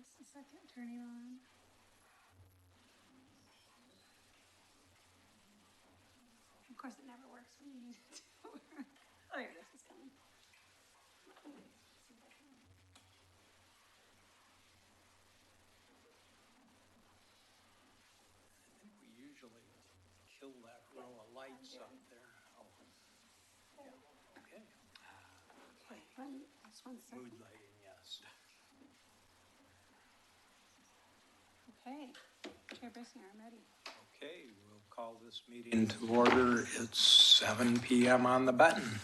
Just a second, turning on. Of course, it never works when you need it to. Oh, here it is. It's coming. I think we usually kill that row of lights up there. Oh, yeah. Okay. Okay, just one second. Mood lighting, yes. Okay, Chair Bissinger, I'm ready. Okay, we'll call this meeting to order. It's 7 p.m. on the button.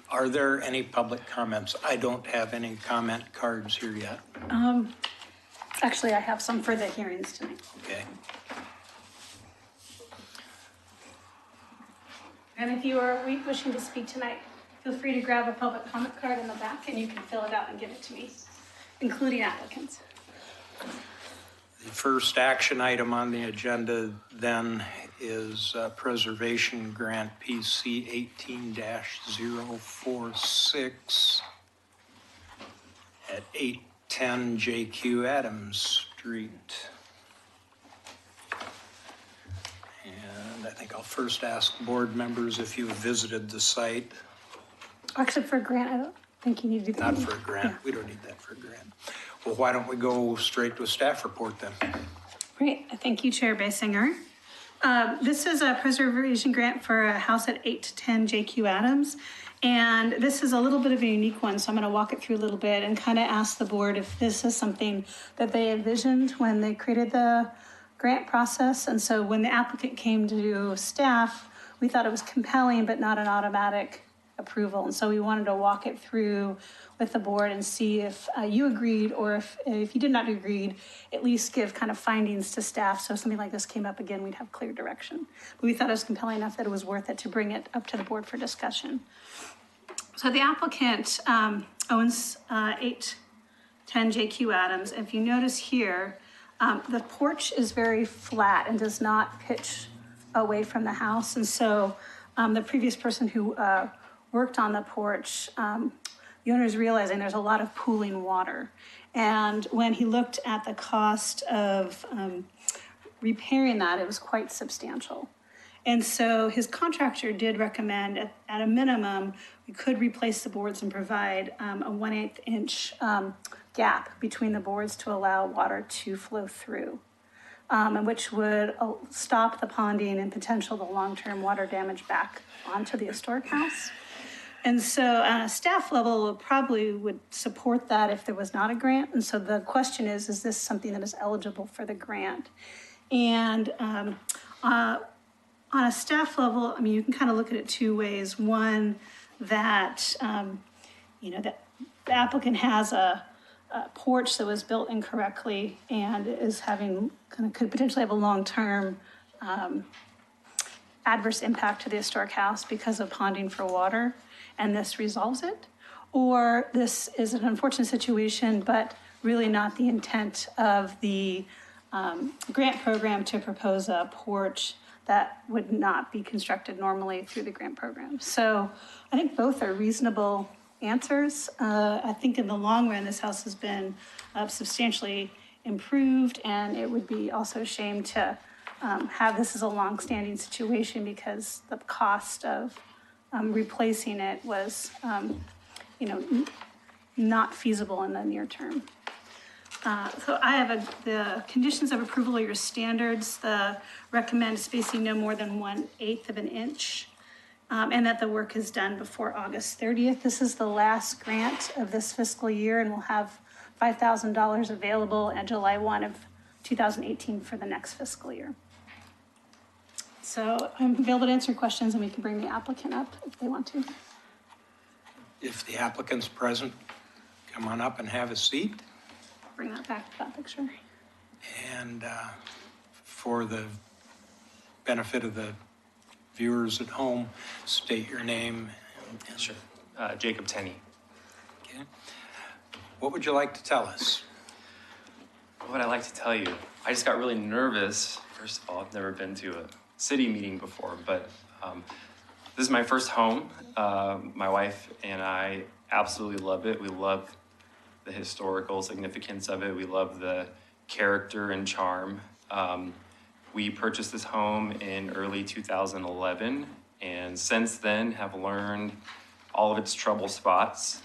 Are there any public comments? I don't have any comment cards here yet. Actually, I have some for the hearings tonight. Okay. And if you are wishing to speak tonight, feel free to grab a public comment card in the back and you can fill it out and give it to me, including applicants. The first action item on the agenda then is Preservation Grant PC 18-046 at 810 JQ Adams Street. And I think I'll first ask board members if you've visited the site. Actually, for a grant, I don't think you need to do that. Not for a grant. Yeah. We don't need that for a grant. Well, why don't we go straight to a staff report then? Great, thank you, Chair Basinger. This is a preservation grant for a house at 810 JQ Adams. And this is a little bit of a unique one, so I'm going to walk it through a little bit and kind of ask the board if this is something that they envisioned when they created the grant process. And so when the applicant came to staff, we thought it was compelling, but not an automatic approval. And so we wanted to walk it through with the board and see if you agreed, or if you did not agree, at least give kind of findings to staff. So if something like this came up again, we'd have clear direction. But we thought it was compelling enough that it was worth it to bring it up to the board for discussion. So the applicant owns 810 JQ Adams. If you notice here, the porch is very flat and does not pitch away from the house. And so the previous person who worked on the porch, the owner is realizing there's a lot of pooling water. And when he looked at the cost of repairing that, it was quite substantial. And so his contractor did recommend at a minimum, we could replace the boards and provide a 1/8 inch gap between the boards to allow water to flow through, and which would stop the ponding and potential the long-term water damage back onto the historic house. And so on a staff level, probably would support that if there was not a grant. And so the question is this something that is eligible for the grant? And on a staff level, I mean, you can kind of look at it two ways. One, that, that the applicant has a porch that was built incorrectly and is having, could potentially have a long-term adverse impact to the historic house because of ponding for water, and this resolves it. Or this is an unfortunate situation, but really not the intent of the grant program to propose a porch that would not be constructed normally through the grant program. So I think both are reasonable answers. I think in the long run, this house has been substantially improved, and it would be also a shame to have this as a long-standing situation because the cost of replacing it was, not feasible in the near term. So I have the conditions of approval are your standards. The recommend spacing no more than 1/8 of an inch, and that the work is done before August 30th. This is the last grant of this fiscal year, and we'll have $5,000 available at July 1 of 2018 for the next fiscal year. So I'm available to answer questions, and we can bring the applicant up if they want to. If the applicant's present, come on up and have a seat. Bring that back to that picture. And for the benefit of the viewers at home, state your name. Sure. Jacob Tenney. Okay. What would you like to tell us? What would I like to tell you? I just got really nervous. First of all, I've never been to a city meeting before, but this is my first home. My wife and I absolutely love it. We love the historical significance of it. We love the character and charm. We purchased this home in early 2011, and since then have learned all of its trouble spots,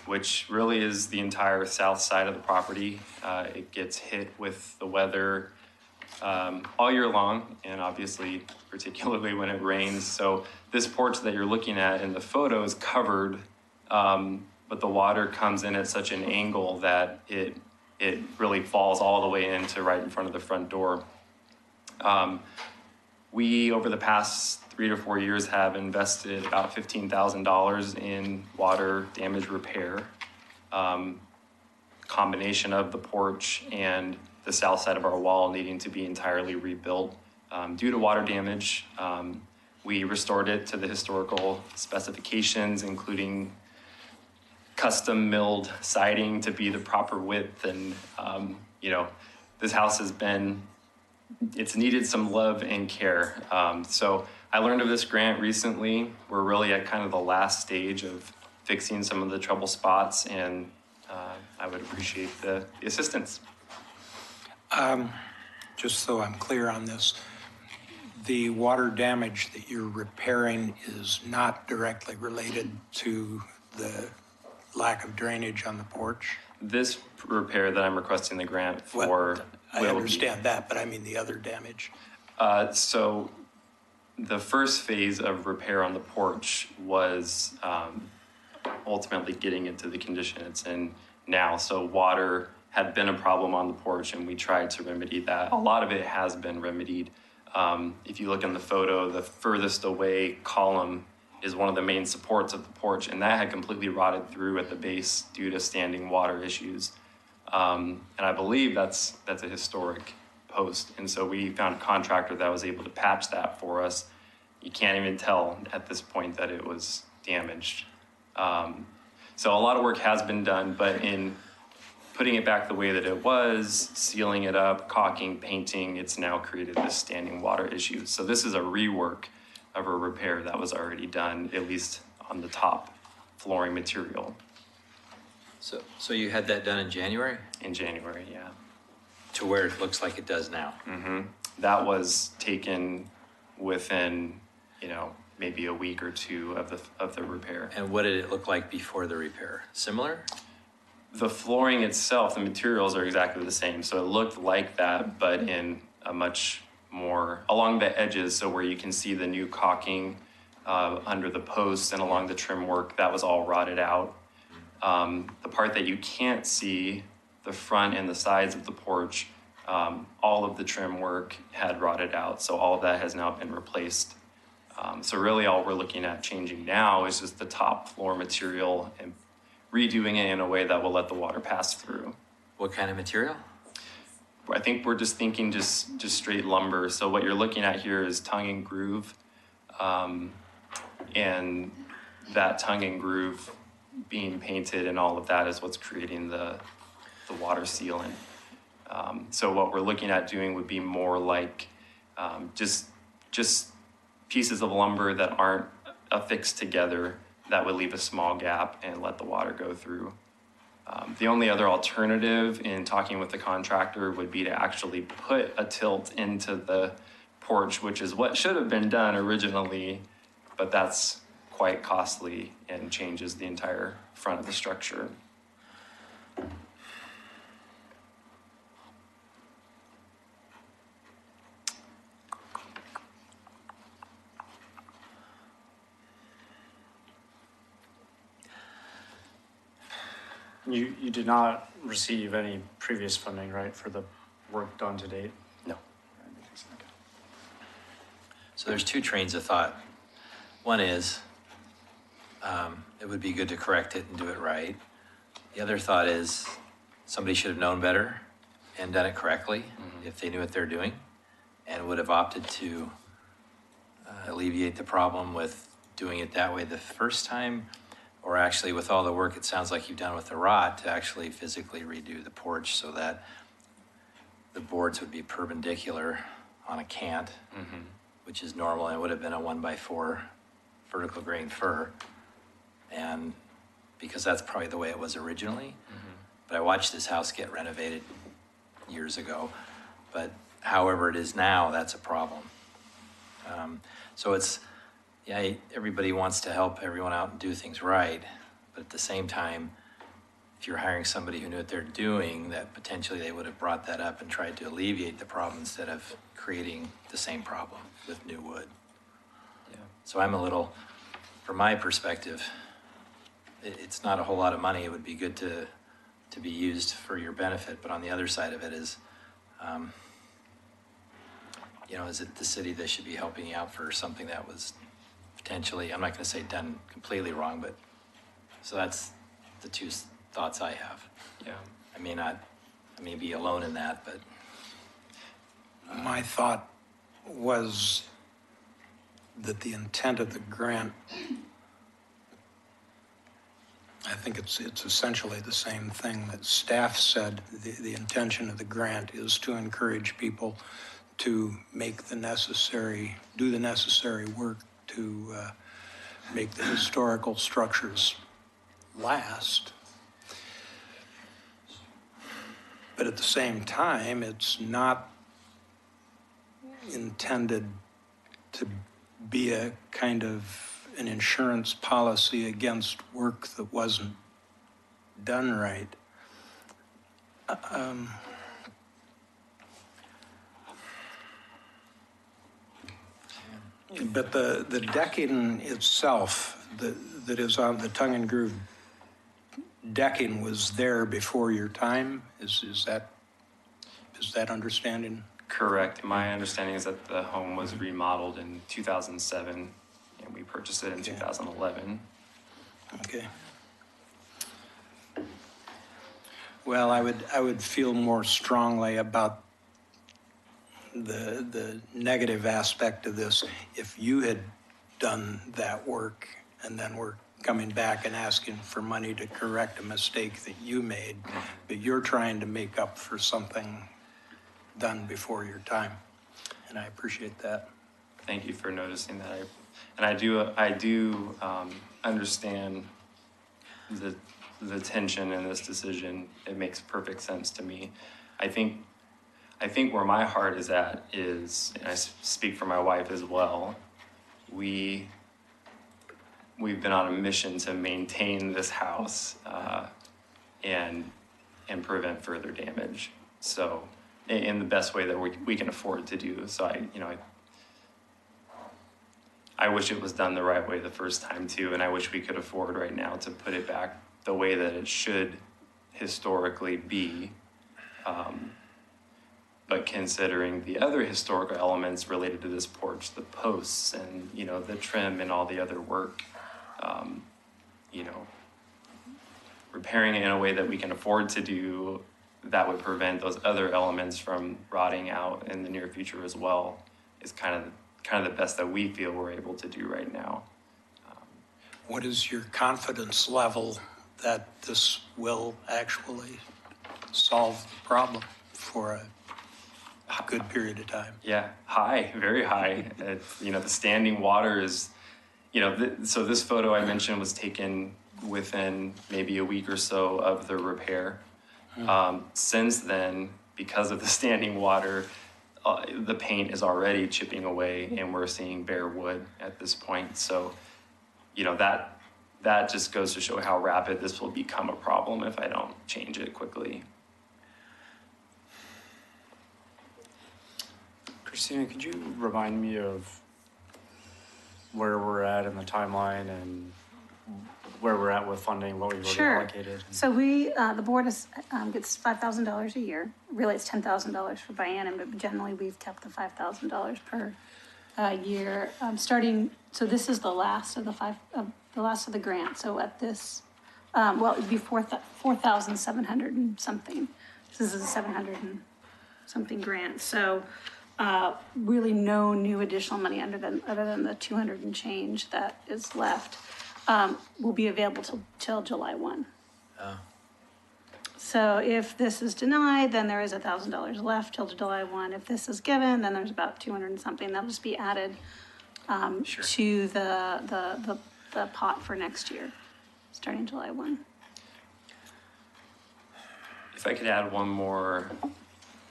which really is the entire south side of the property. It gets hit with the weather all year long, and obviously particularly when it rains. So this porch that you're looking at in the photo is covered, but the water comes in at such an angle that it really falls all the way into right in front of the front door. We, over the past 3 to 4 years, have invested about $15,000 in water damage repair, combination of the porch and the south side of our wall needing to be entirely rebuilt due to water damage. We restored it to the historical specifications, including custom milled siding to be the proper width. And, this house has it's needed some love and care. So I learned of this grant recently. We're really at kind of the last stage of fixing some of the trouble spots, and I would appreciate the assistance. Just so I'm clear on this, the water damage that you're repairing is not directly related to the lack of drainage on the porch? This repair that I'm requesting the grant for Well, I understand that, but I mean the other damage. So the first phase of repair on the porch was ultimately getting it to the condition it's in now. So water had been a problem on the porch, and we tried to remedy that. A lot of it has been remedied. If you look in the photo, the furthest away column is one of the main supports of the porch, and that had completely rotted through at the base due to standing water issues. And I believe that's a historic post. And so we found a contractor that was able to patch that for us. You can't even tell at this point that it was damaged. So a lot of work has been done, but in putting it back the way that it was, sealing it up, caulking, painting, it's now created this standing water issue. So this is a rework of a repair that was already done, at least on the top flooring material. So you had that done in January? In January, yeah. To where it looks like it does now? Mm-hmm. That was taken within, maybe a week or two of the repair. And what did it look like before the repair? Similar? The flooring itself, the materials are exactly the same. So it looked like that, but in a much more along the edges. So where you can see the new caulking under the posts and along the trim work, that was all rotted out. The part that you can't see, the front and the sides of the porch, all of the trim work had rotted out. So all of that has now been replaced. So really all we're looking at changing now is just the top floor material and redoing it in a way that will let the water pass through. What kind of material? I think we're just thinking just straight lumber. So what you're looking at here is tongue and groove. And that tongue and groove being painted and all of that is what's creating the water sealant. So what we're looking at doing would be more like just pieces of lumber that aren't affixed together that would leave a small gap and let the water go through. The only other alternative in talking with the contractor would be to actually put a tilt into the porch, which is what should have been done originally, but that's quite costly and changes the entire front of the structure. You did not receive any previous funding, right, for the work done to date? No. So there's two trains of thought. One is, it would be good to correct it and do it right. The other thought is, somebody should have known better and done it correctly if they knew what they're doing, and would have opted to alleviate the problem with doing it that way the first time, or actually with all the work it sounds like you've done with the rot to actually physically redo the porch so that the boards would be perpendicular on a cant, which is normal. It would have been a 1x4 vertical grain fir, and because that's probably the way it was originally. But I watched this house get renovated years ago. But however it is now, that's a problem. So it's, yeah, everybody wants to help everyone out and do things right. But at the same time, if you're hiring somebody who knew what they're doing, that potentially they would have brought that up and tried to alleviate the problem instead of creating the same problem with new wood. Yeah. So I'm a little, from my perspective, it's not a whole lot of money. It would be good to be used for your benefit. But on the other side of it is, you know, is it the city that should be helping you out for something that was potentially, I'm not going to say done completely wrong, but so that's the two thoughts I have. Yeah. I may be alone in that, but My thought was that the intent of the grant, I think it's essentially the same thing that staff said. The intention of the grant is to encourage people to make the necessary, do the necessary work to make the historical structures last. But at the same time, it's not intended to be a kind of an insurance policy against work that wasn't done right. But the decking itself, that is on the tongue and groove decking, was there before your time? Is that understanding? Correct. My understanding is that the home was remodeled in 2007 and we purchased it in 2011. Okay. Well, I would feel more strongly about the negative aspect of this if you had done that work and then were coming back and asking for money to correct a mistake that you made, but you're trying to make up for something done before your time. And I appreciate that. Thank you for noticing that. And I do understand the tension in this decision. It makes perfect sense to me. I think where my heart is at is, and I speak for my wife as well, we've been on a mission to maintain this house and prevent further damage. So in the best way that we can afford to do. So I wish it was done the right way the first time too, and I wish we could afford right now to put it back the way that it should historically be. But considering the other historical elements related to this porch, the posts and, the trim and all the other work, repairing it in a way that we can afford to do that would prevent those other elements from rotting out in the near future as well is kind of the best that we feel we're able to do right now. What is your confidence level that this will actually solve the problem for a good period of time? Yeah, high, very high. The standing water is, so this photo I mentioned was taken within maybe a week or so of the repair. Since then, because of the standing water, the paint is already chipping away and we're seeing bare wood at this point. So, that just goes to show how rapid this will become a problem if I don't change it quickly. Christina, could you remind me of where we're at in the timeline and where we're at with funding, what we've already Sure. allocated? So the board gets $5,000 a year. Really, it's $10,000 for biennium, but generally we've kept the $5,000 per year. Starting, so this is the last of the grant. So at this, it'd be 4,700 and something. This is a 700 and something grant. So really no new additional money other than the 200 and change that is left. Will be available till July 1. Oh. So if this is denied, then there is $1,000 left till July 1. If this is given, then there's about 200 and something. That'll just be added Sure. to the pot for next year. starting July 1. If I could add one more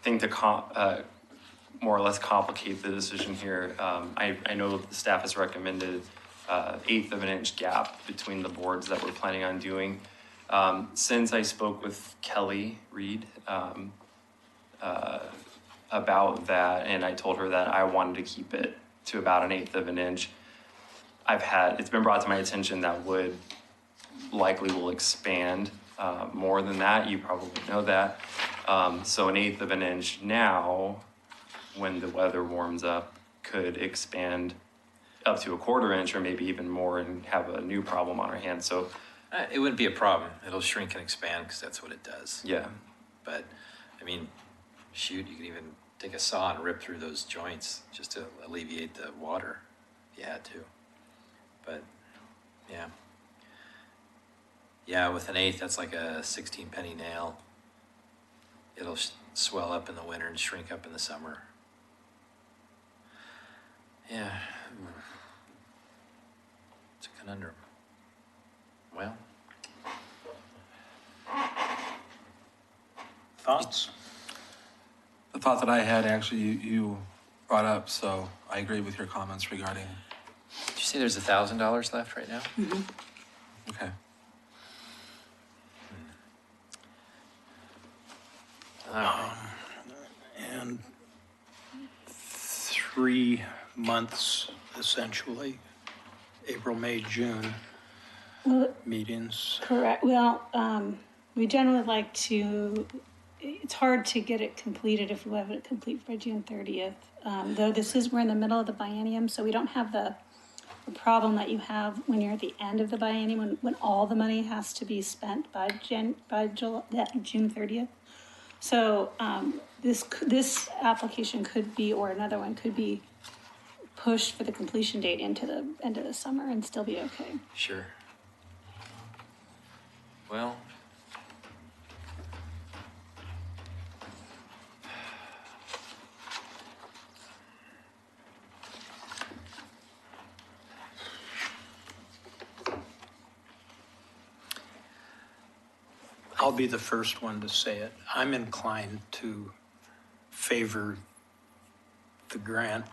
thing to more or less complicate the decision here, I know the staff has recommended 1/8 of an inch gap between the boards that we're planning on doing. Since I spoke with Kelly Reed about that, and I told her that I wanted to keep it to about 1/8 of an inch, it's been brought to my attention that wood likely will expand more than that. You probably know that. So 1/8 of an inch now, when the weather warms up, could expand up to 1/4 inch or maybe even more and have a new problem on our hands. So It wouldn't be a problem. It'll shrink and expand because that's what it does. yeah, But, I mean, shoot, you could even take a saw and rip through those joints just to alleviate the water if you had to. But, yeah. Yeah, with 1/8, that's like a 16-penny nail. It'll swell up in the winter and shrink up in the summer. Yeah. It's a conundrum. Well, Thoughts? The thought that I had, actually, you brought up, so I agree with your comments regarding, did you say there's $1,000 left right now? okay. And 3 months, essentially, April, May, June Well, meetings. correct. Well, we generally like to, it's hard to get it completed if we have it complete by June 30th. Though we're in the middle of the biennium, so we don't have the problem that you have when you're at the end of the biennium, when all the money has to be spent by June 30th. So this application could be, or another one could be, pushed for the completion date into the end of the summer and still be okay. Sure. Well, I'll be the first one to say it. I'm inclined to favor the grant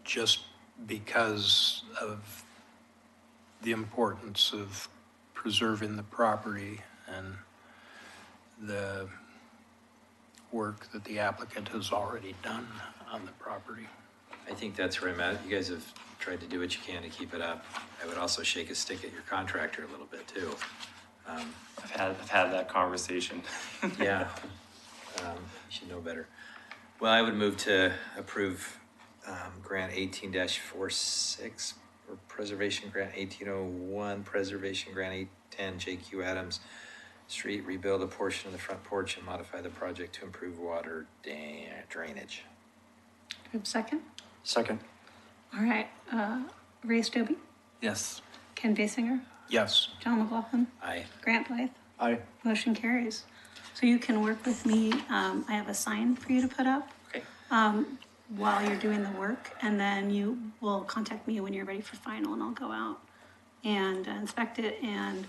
just because of the importance of preserving the property and the work that the applicant has already done on the property. I think that's where I'm at. You guys have tried to do what you can to keep it up. I would also shake a stick at your contractor a little bit too. I've had that conversation. Yeah, you should know better. Well, I would move to approve grant 18-46, or preservation grant 1801, preservation grant 810, JQ Adams Street, rebuild a portion of the front porch and modify the project to improve water drainage. Do we have a second? Second. All right. Ray Stobie, Yes. Ken Basinger, Yes. John McLaughlin, Aye. Grant Blythe. Aye. Motion carries. So you can work with me. I have a sign for you to put up Okay. while you're doing the work, and then you will contact me when you're ready for final, and I'll go out and inspect it. And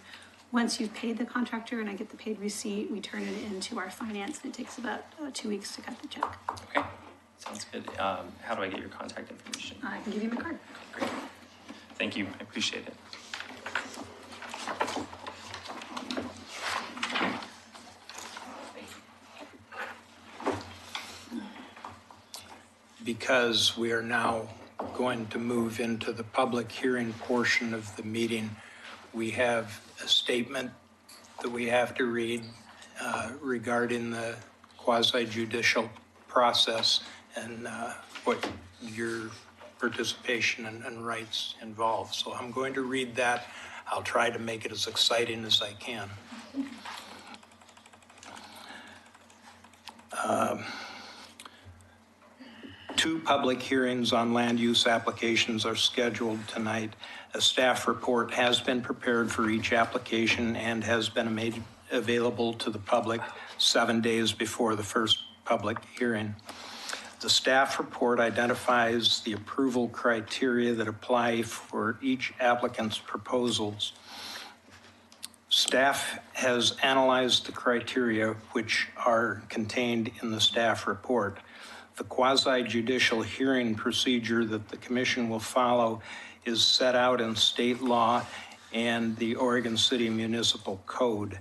once you've paid the contractor and I get the paid receipt, we turn it into our finance, and it takes about 2 weeks to cut the check. Okay. Sounds good. How do I get your contact information? I can give you my card. Great. Thank you. I appreciate it. Because we are now going to move into the public hearing portion of the meeting, we have a statement that we have to read regarding the quasi-judicial process and what your participation and rights involve. So I'm going to read that. I'll try to make it as exciting as I can. Two public hearings on land use applications are scheduled tonight. A staff report has been prepared for each application and has been made available to the public 7 days before the first public hearing. The staff report identifies the approval criteria that apply for each applicant's proposals. Staff has analyzed the criteria which are contained in the staff report. The quasi-judicial hearing procedure that the commission will follow is set out in state law and the Oregon City Municipal Code.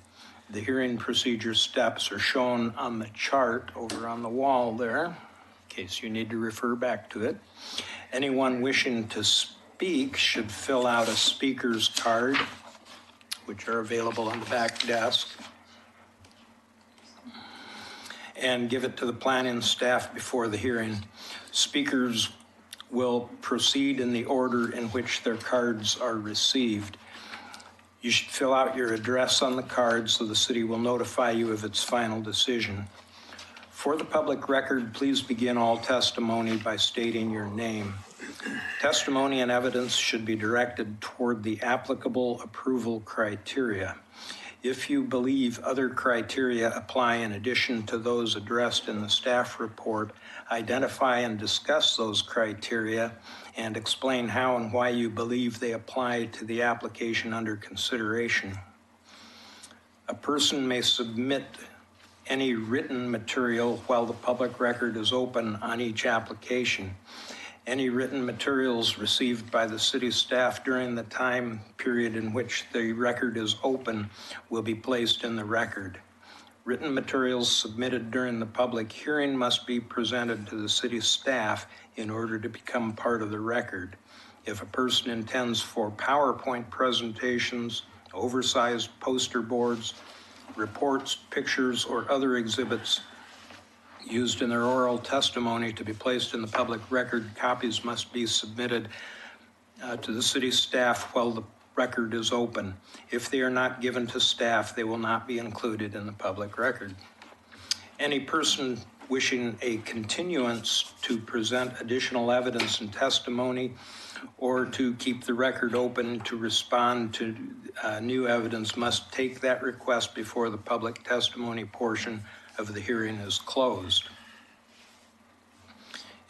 The hearing procedure steps are shown on the chart over on the wall there, in case you need to refer back to it. Anyone wishing to speak should fill out a speaker's card, which are available on the back desk, and give it to the planning staff before the hearing. Speakers will proceed in the order in which their cards are received. You should fill out your address on the card so the city will notify you of its final decision. For the public record, please begin all testimony by stating your name. Testimony and evidence should be directed toward the applicable approval criteria. If you believe other criteria apply in addition to those addressed in the staff report, identify and discuss those criteria and explain how and why you believe they apply to the application under consideration. A person may submit any written material while the public record is open on each application. Any written materials received by the city staff during the time period in which the record is open will be placed in the record. Written materials submitted during the public hearing must be presented to the city staff in order to become part of the record. If a person intends for PowerPoint presentations, oversized poster boards, reports, pictures, or other exhibits used in their oral testimony to be placed in the public record, copies must be submitted to the city staff while the record is open. If they are not given to staff, they will not be included in the public record. Any person wishing a continuance to present additional evidence and testimony or to keep the record open to respond to new evidence must take that request before the public testimony portion of the hearing is closed.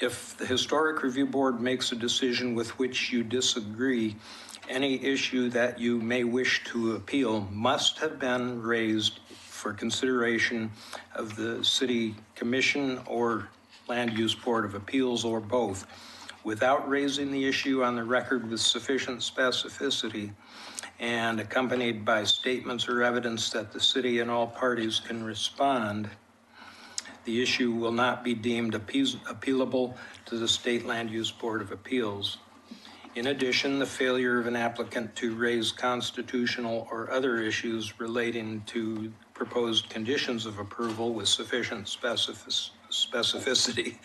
If the Historic Review Board makes a decision with which you disagree, any issue that you may wish to appeal must have been raised for consideration of the City Commission or Land Use Board of Appeals or both. Without raising the issue on the record with sufficient specificity and accompanied by statements or evidence that the city and all parties can respond, the issue will not be deemed appealable to the State Land Use Board of Appeals. In addition, the failure of an applicant to raise constitutional or other issues relating to proposed conditions of approval with sufficient specificity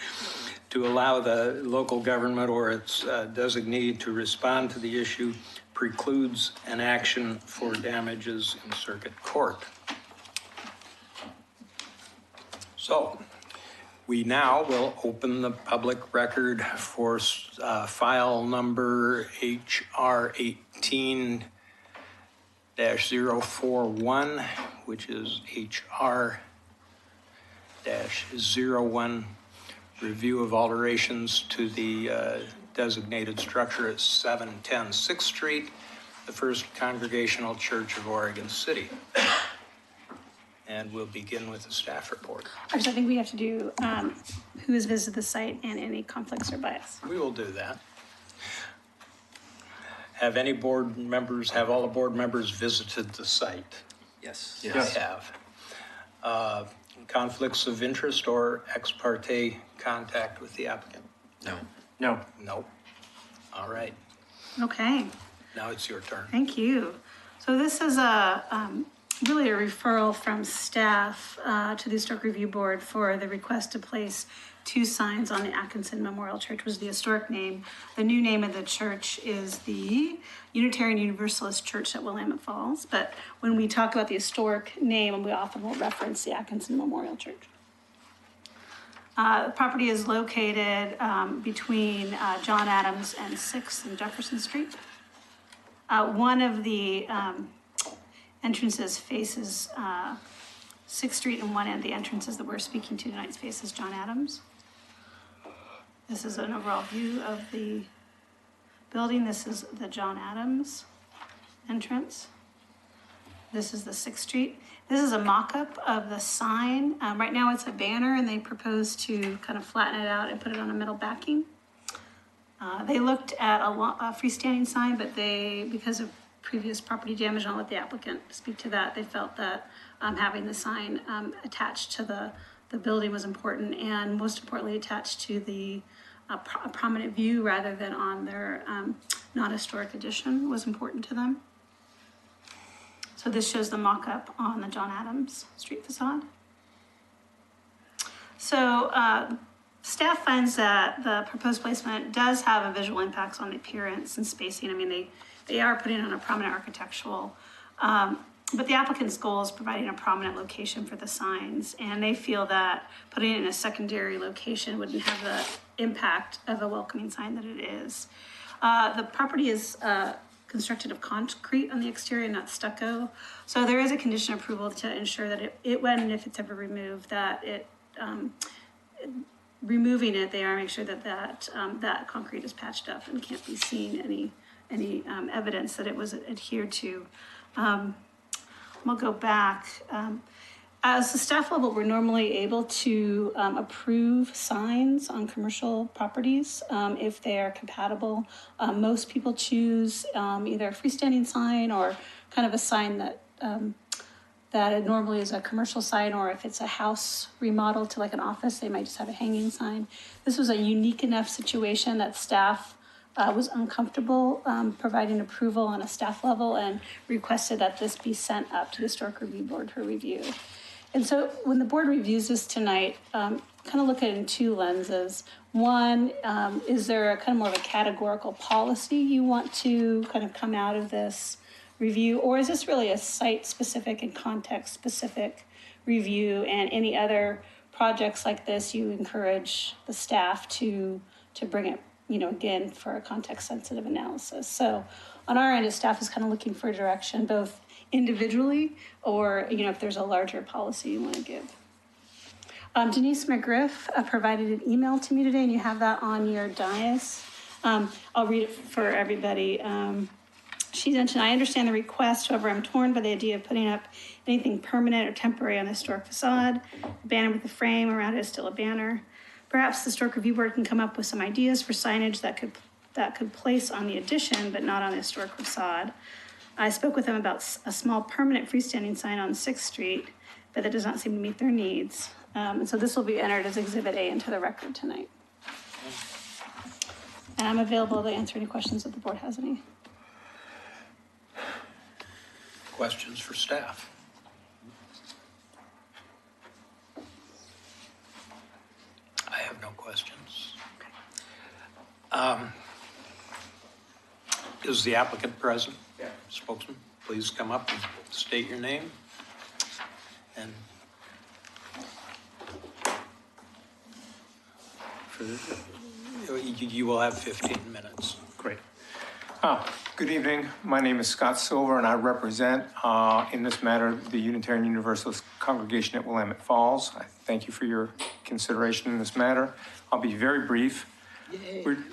to allow the local government or its designee to respond to the issue precludes an action for damages in circuit court. So we now will open the public record for file number HR 18-041, which is HR-01, review of alterations to the designated structure at 710 6th Street, the First Congregational Church of Oregon City. And we'll begin with the staff report. Actually, I think we have to do who has visited the site and any conflicts or bias. We will do that. Have all the board members visited the site? Yes. Yes. They have. Conflicts of interest or ex parte contact with the applicant? No. No. Nope. All right, Okay, now it's your turn. thank you. So this is really a referral from staff to the Historic Review Board for the request to place 2 signs on the Atkinson Memorial Church, was the historic name. The new name of the church is the Unitarian Universalist Church at Willamette Falls. But when we talk about the historic name, we often will reference the Atkinson Memorial Church. The property is located between John Adams and 6th and Jefferson Street. One of the entrances faces 6th Street, and one of the entrances that we're speaking to tonight faces John Adams. This is an overall view of the building. This is the John Adams entrance. This is the 6th Street. This is a mock-up of the sign. Right now it's a banner and they propose to kind of flatten it out and put it on a metal backing. They looked at a freestanding sign, but because of previous property damage, and I'll let the applicant speak to that, they felt that having the sign attached to the building was important, and most importantly attached to the a prominent view rather than on their non-historic addition was important to them. So this shows the mock-up on the John Adams Street facade. So staff finds that the proposed placement does have a visual impacts on the appearance and spacing. I mean, they are putting on a prominent architectural, but the applicant's goal is providing a prominent location for the signs, and they feel that putting it in a secondary location wouldn't have the impact of a welcoming sign that it is. The property is constructed of concrete on the exterior, not stucco. So there is a condition of approval to ensure that it when and if it's ever removed, that removing it, they are make sure that that concrete is patched up and can't be seen any evidence that it was adhered to. We'll go back. As the staff level, we're normally able to approve signs on commercial properties if they are compatible. Most people choose either a freestanding sign or kind of a sign that it normally is a commercial sign, or if it's a house remodel to like an office, they might just have a hanging sign. This was a unique enough situation that staff was uncomfortable providing approval on a staff level and requested that this be sent up to the Historic Review Board for review. And so when the board reviews this tonight, kind of look at it in two lenses. One, is there a kind of more of a categorical policy you want to kind of come out of this review, or is this really a site-specific and context-specific review, and any other projects like this, you encourage the staff to bring it, again, for a context-sensitive analysis. So on our end, staff is kind of looking for direction, both individually or, if there's a larger policy you want to give. Denise McGriff provided an email to me today, and you have that on your dais. I'll read it for everybody. She mentioned, I understand the request, however, I'm torn by the idea of putting up anything permanent or temporary on the historic facade. The banner with the frame around it is still a banner. Perhaps the Historic Review Board can come up with some ideas for signage that could place on the addition, but not on the historic facade. I spoke with them about a small permanent freestanding sign on 6th Street, but that does not seem to meet their needs. And so this will be entered as Exhibit A into the record tonight. And I'm available to answer any questions if the board has any. Questions for staff? I have no questions. Is the applicant present? Yeah. Spokesman, please come up and state your name. And you will have 15 minutes. Great. Good evening. My name is Scott Silver, and I represent, in this matter, the Unitarian Universalist Congregation at Willamette Falls. I thank you for your consideration in this matter. I'll be very brief.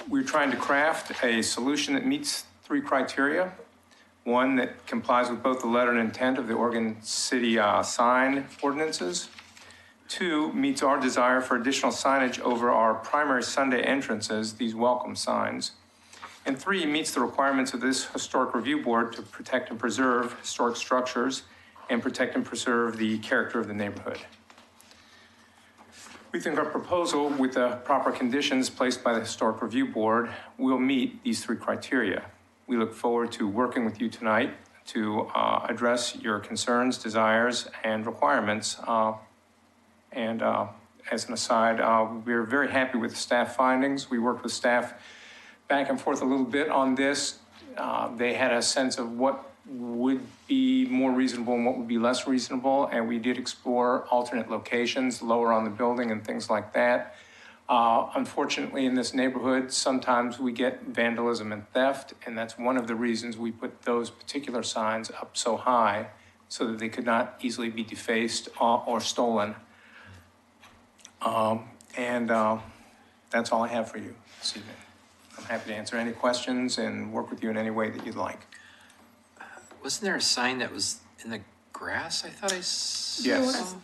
We're trying to craft a solution that meets 3 criteria. One, that complies with both the letter and intent of the Oregon City sign ordinances. 2, meets our desire for additional signage over our primary Sunday entrances, these welcome signs. And 3, meets the requirements of this Historic Review Board to protect and preserve historic structures and protect and preserve the character of the neighborhood. We think our proposal, with the proper conditions placed by the Historic Review Board, will meet these 3 criteria. We look forward to working with you tonight to address your concerns, desires, and requirements. And as an aside, we're very happy with the staff findings. We worked with staff back and forth a little bit on this. They had a sense of what would be more reasonable and what would be less reasonable, and we did explore alternate locations lower on the building and things like that. Unfortunately, in this neighborhood, sometimes we get vandalism and theft, and that's one of the reasons we put those particular signs up so high, so that they could not easily be defaced or stolen. That's all I have for you this evening. I'm happy to answer any questions and work with you in any way that you'd like. Wasn't there a sign that was in the grass, I thought I saw. Yes.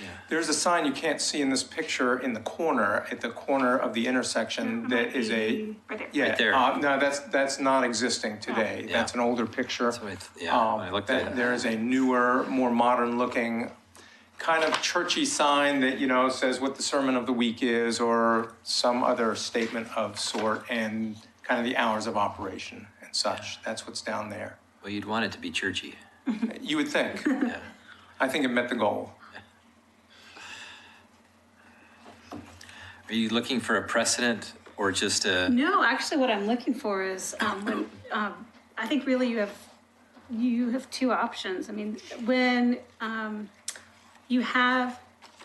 Yeah. There's a sign you can't see in this picture in the corner, at the corner of the intersection, that is a, Right there. yeah. Right there. No, that's not existing today. Yeah. That's an older picture. That's what when I looked at it. There is a newer, more modern looking, kind of churchy sign that, you know, says what the sermon of the week is or some other statement of sort and kind of the hours of operation and such. That's what's down there. Well, you'd want it to be churchy. You would think. Yeah. I think it met the goal. Are you looking for a precedent or just a? No, actually, what I'm looking for is when I think really you have two options. I mean, when you have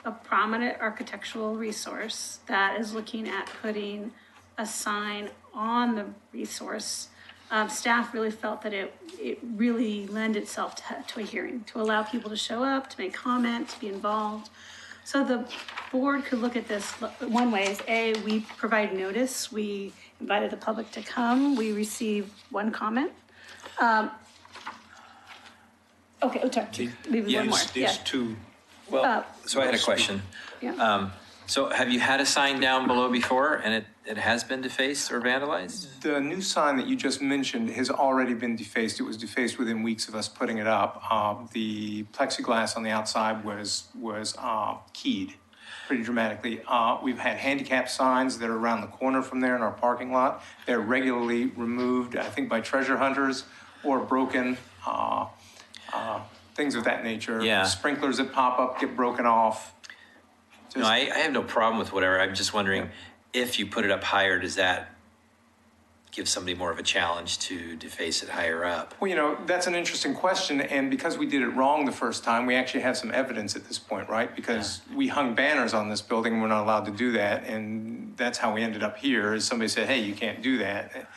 a prominent architectural resource that is looking at putting a sign on the resource, staff really felt that it really lent itself to a hearing, to allow people to show up, to make comment, to be involved. So the board could look at this one way is A, we provide notice, we invited the public to come, we received one comment. Okay, sorry, maybe one more, yeah. These two, Well, so I had a question. Yeah. So have you had a sign down below before and it has been defaced or vandalized? The new sign that you just mentioned has already been defaced. It was defaced within weeks of us putting it up. The plexiglass on the outside was keyed pretty dramatically. We've had handicap signs that are around the corner from there in our parking lot. They're regularly removed, I think, by treasure hunters or broken, things of that nature. Yeah. Sprinklers that pop up get broken off. No, I have no problem with whatever. I'm just wondering if you put it up higher, does that give somebody more of a challenge to deface it higher up? Well, you know, that's an interesting question, and because we did it wrong the first time, we actually have some evidence at this point, right? Because we hung banners on this building, and we're not allowed to do that, and that's how we ended up here, is somebody said, hey, you can't do that.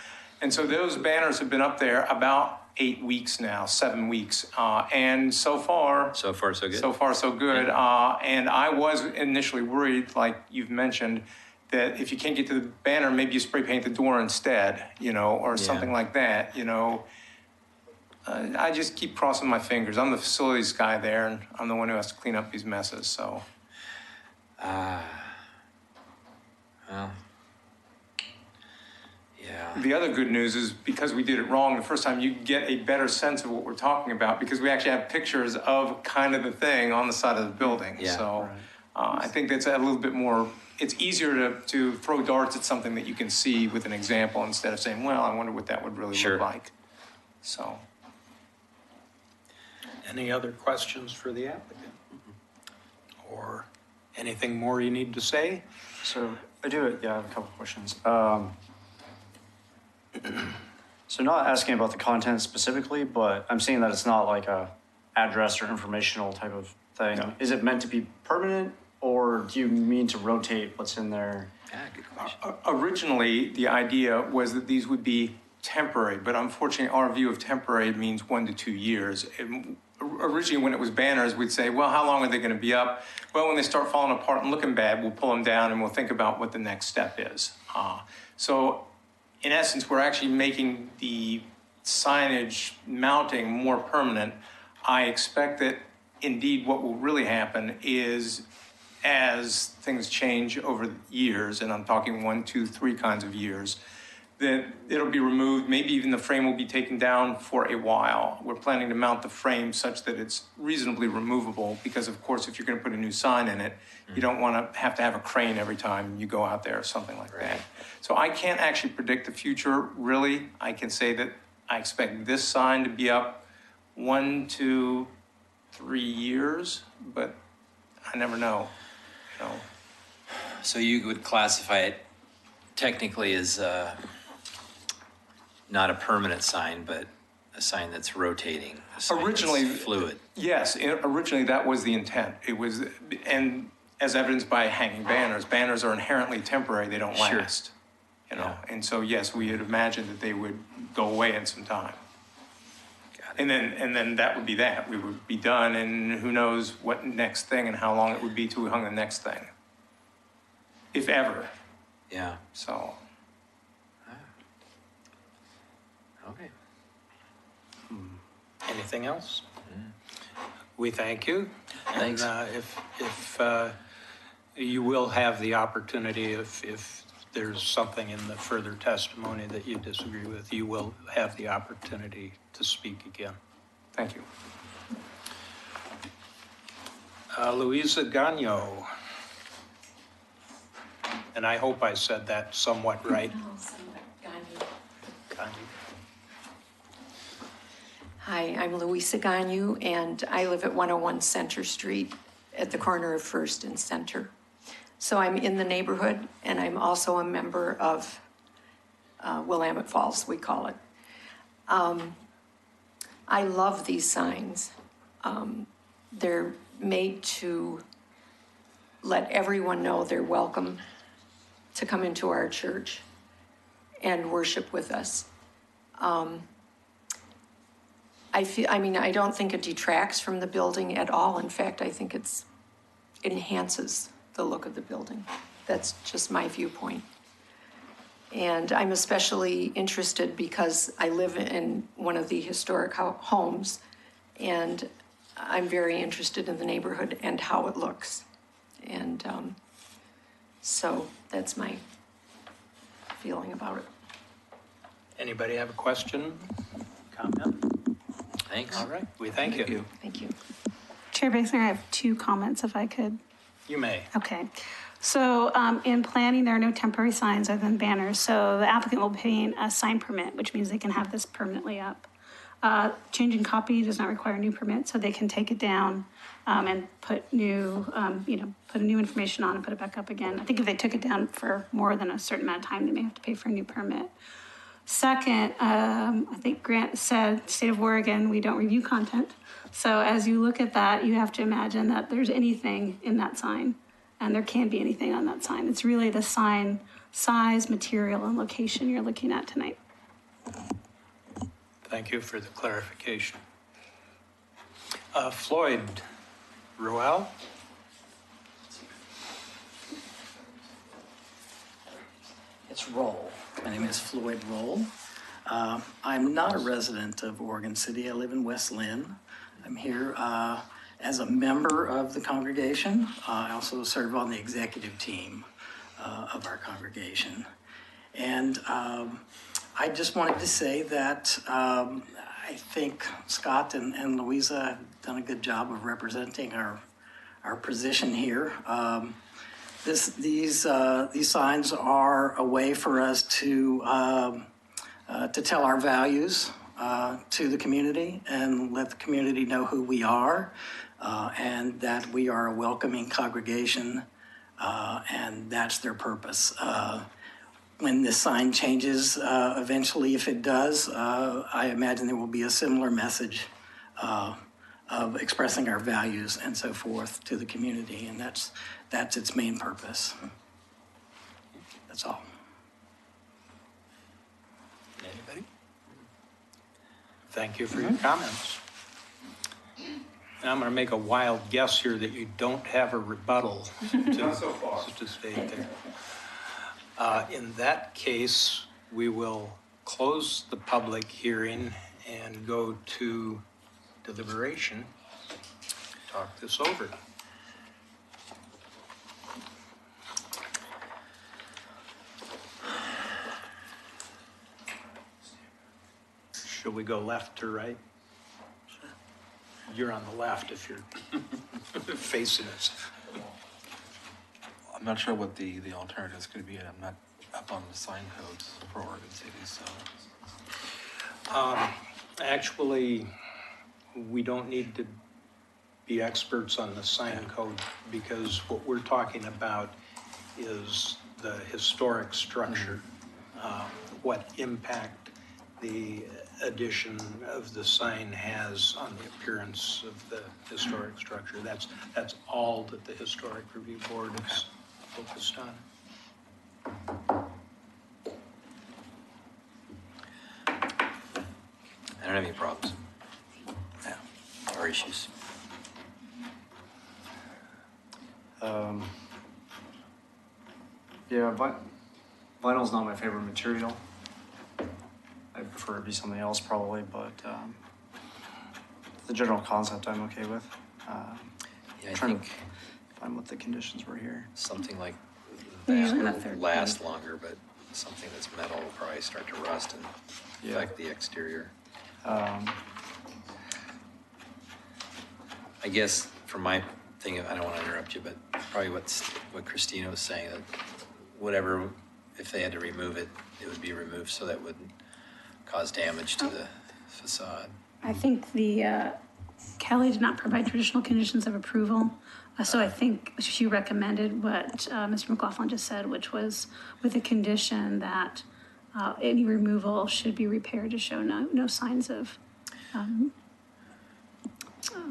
And so those banners have been up there about 8 weeks now, 7 weeks, and so far... So far, so good? So far, so good. And I was initially worried, like you've mentioned, that if you can't get to the banner, maybe you spray paint the door instead, you know, or something like that, you know. I just keep crossing my fingers. I'm the facilities guy there, and I'm the one who has to clean up these messes, so. Well, yeah. The other good news is because we did it wrong the first time, you get a better sense of what we're talking about because we actually have pictures of kind of the thing on the side of the building. Yeah. So I think that's a little bit more, it's easier to throw darts at something that you can see with an example instead of saying, well, I wonder what that would really look like. So. any other questions for the applicant? Or anything more you need to say? So I have a couple of questions. So not asking about the content specifically, but I'm seeing that it's not like a address or informational type of thing. No. Is it meant to be permanent, or do you mean to rotate what's in there? Yeah, good question. Originally, the idea was that these would be temporary, but unfortunately, our view of temporary means 1 to 2 years. Originally, when it was banners, we'd say, well, how long are they going to be up? Well, when they start falling apart and looking bad, we'll pull them down and we'll think about what the next step is. So in essence, we're actually making the signage mounting more permanent. I expect that indeed what will really happen is as things change over the years, and I'm talking 1, 2, 3 kinds of years, that it'll be removed. Maybe even the frame will be taken down for a while. We're planning to mount the frame such that it's reasonably removable because, of course, if you're going to put a new sign in it, you don't want to have a crane every time you go out there or something like that. So I can't actually predict the future, really. I can say that I expect this sign to be up 1 to 3 years, but I never know. You know. So you would classify it technically as not a permanent sign, but a sign that's rotating, a sign Originally, that's fluid. Yes, originally that was the intent. It was, and as evidenced by hanging banners, banners are inherently temporary, they don't Sure. last. You know, Yeah. and so yes, we had imagined that they would go away in some time. Got it. And then that would be that. We would be done, and who knows what next thing and how long it would be till we hung the next thing. If ever. Yeah. So, Okay. Anything else? We thank you. Thanks. And if you will have the opportunity, if there's something in the further testimony that you disagree with, you will have the opportunity to speak again. Thank you. Luisa Gagno. And I hope I said that somewhat right. Gagno. Hi, I'm Louisa Gagnu, and I live at 101 Center Street at the corner of First and Center. So I'm in the neighborhood, and I'm also a member of Willamette Falls, we call it. I love these signs. They're made to let everyone know they're welcome to come into our church and worship with us. I don't think it detracts from the building at all. In fact, I think it enhances the look of the building. That's just my viewpoint. And I'm especially interested because I live in one of the historic homes, and I'm very interested in the neighborhood and how it looks. And so that's my feeling about it. Anybody have a question, comment? Thanks. All right, we thank you. Thank you. Chair Basinger, I have 2 comments if I could. You may. Okay. So in planning, there are no temporary signs other than banners. So the applicant will be paying a sign permit, which means they can have this permanently up. Changing copy does not require a new permit, so they can take it down and put new, put new information on and put it back up again. I think if they took it down for more than a certain amount of time, they may have to pay for a new permit. Second, I think Grant said, state of Oregon, we don't review content. So as you look at that, you have to imagine that there's anything in that sign, and there can be anything on that sign. It's really the sign size, material, and location you're looking at tonight. Thank you for the clarification. Floyd Ruel? It's Roll. My name is Floyd Roll. I'm not a resident of Oregon City. I live in West Lynn. I'm here as a member of the congregation. I also serve on the executive team of our congregation. And I just wanted to say that I think Scott and Louisa have done a good job of representing our position here. These signs are a way for us to tell our values to the community and let the community know who we are and that we are a welcoming congregation, and that's their purpose. When this sign changes, eventually, if it does, I imagine there will be a similar message of expressing our values and so forth to the community, and that's its main purpose. That's all. Anybody? Thank you for your comments. Now I'm going to make a wild guess here that you don't have a rebuttal to state there. In that case, we will close the public hearing and go to deliberation. Talk this over. Should we go left to right? You're on the left if you're facing us. I'm not sure what the alternatives could be. I'm not up on the sign codes for Oregon City, so. Actually, we don't need to be experts on the sign code because what we're talking about is the historic structure, what impact the addition of the sign has on the appearance of the historic structure. That's all that the Historic Review Board is focused on. I don't have any problems. Yeah, or issues. Yeah, vinyl's not my favorite material. I prefer it to be something else probably, but the general concept I'm okay with. Yeah, I Trying to think find what the conditions were here. something like Usually in the that third will last longer, but something that's metal will probably start to rust and affect the exterior. I guess from my thing, I don't want to interrupt you, but probably what Christina was saying, that whatever, if they had to remove it, it would be removed so that wouldn't cause damage to the facade. I think the, Kelly did not provide traditional conditions of approval. So I think she recommended what Mr. McLaughlin just said, which was with the condition that any removal should be repaired to show no signs of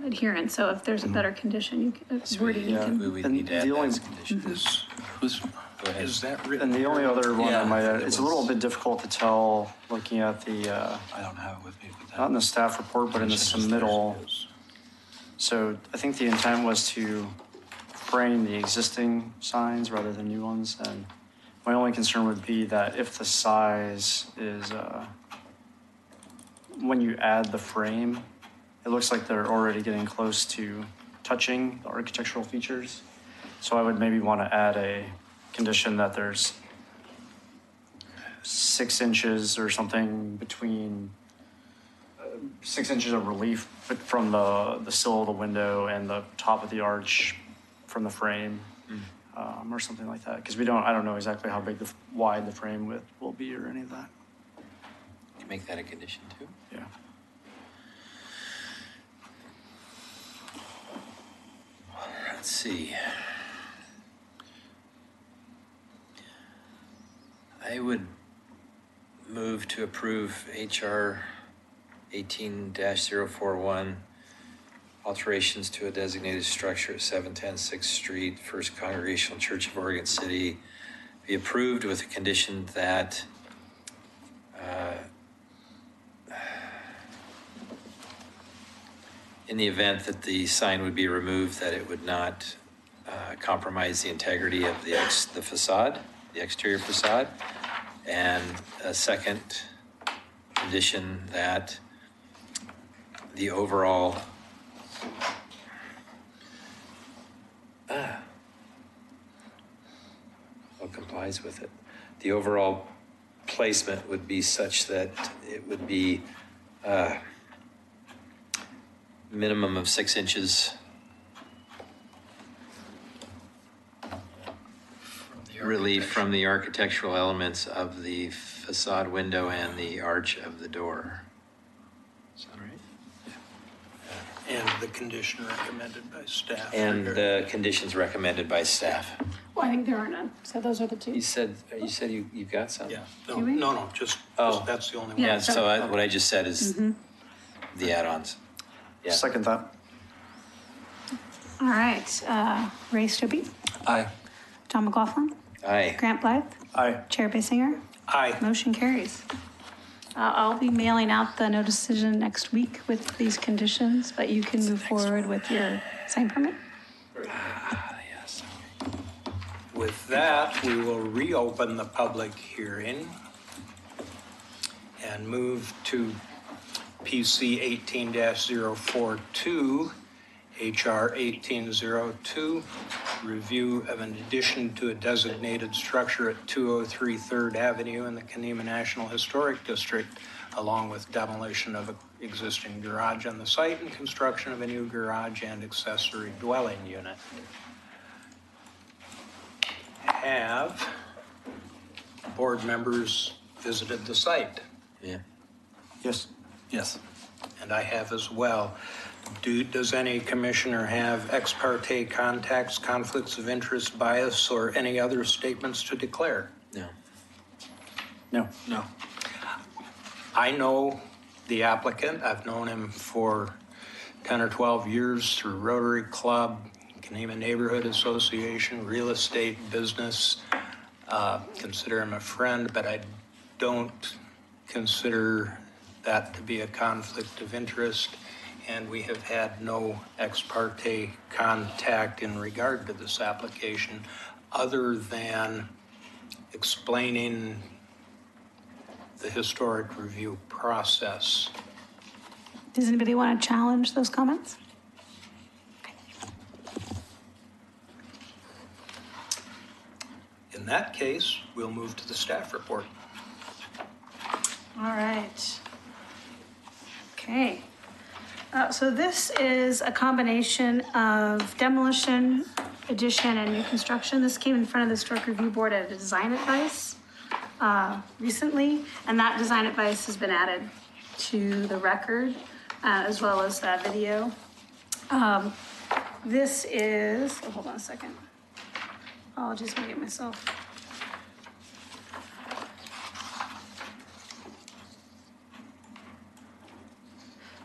adherence. So if there's a better condition, wording, you Yeah. can. We And need to add the only- that condition. Who's, Go ahead. is that written? And the only other one Yeah, I might add, it it's a little was- bit difficult to tell looking at the, I don't have it with me, but that. not in the staff report, but in the submittal. So I think the intent was to frame the existing signs rather than new ones. And my only concern would be that if the size is, when you add the frame, it looks like they're already getting close to touching the architectural features. So I would maybe want to add a condition that there's 6 inches or something between 6 inches of relief from the sill of the window and the top of the arch from the frame, or something like that. Because I don't know exactly how wide the frame width will be or any of that. Can make that a condition too. Yeah. Let's see. I would move to approve HR 18-041, alterations to a designated structure at 710 6th Street, First Congregational Church of Oregon City, be approved with the condition that in the event that the sign would be removed, that it would not compromise the integrity of the facade, the exterior facade. And a second condition that the overall complies with it. The overall placement would be such that it would be minimum of 6 inches relief from the architectural elements of the facade window and the arch of the door. Is that right? And the condition recommended by staff. And the conditions recommended by staff. Well, I think there are none. So those are the You two. said you've got some? Yeah, Do we? no, just, Oh. that's the only one. Yeah, Yeah, so what I just said is the add-ons. Yeah. Second that. All right. Ray Stobie, Aye. John McLaughlin, Aye. Grant Blythe, Aye. Chair Basinger. Aye. Motion carries. I'll be mailing out the no decision next week with these conditions, but you can move forward with your sign permit. Yes. With that, we will reopen the public hearing and move to PC 18-042, HR 1802, review of an addition to a designated structure at 203 3rd Avenue in the Kenema National Historic District, along with demolition of an existing garage on the site and construction of a new garage and accessory dwelling unit. Have board members visited the site? Yeah. Yes. Yes. And I have as well. Does any commissioner have ex parte contacts, conflicts of interest, bias, or any other statements to declare? No. No. No. I know the applicant. I've known him for 10 or 12 years through Rotary Club, Kenema Neighborhood Association, real estate business. Consider him a friend, but I don't consider that to be a conflict of interest. And we have had no ex parte contact in regard to this application other than explaining the historic review process. Does anybody want to challenge those comments? Okay. that case, we'll move to the staff report. All right. Okay. So this is a combination of demolition, addition, and new construction. This came in front of the Historic Review Board at a design advice recently, and that design advice has been added to the record as well as that video. This is, hold on a second. Apologies, I'm getting myself.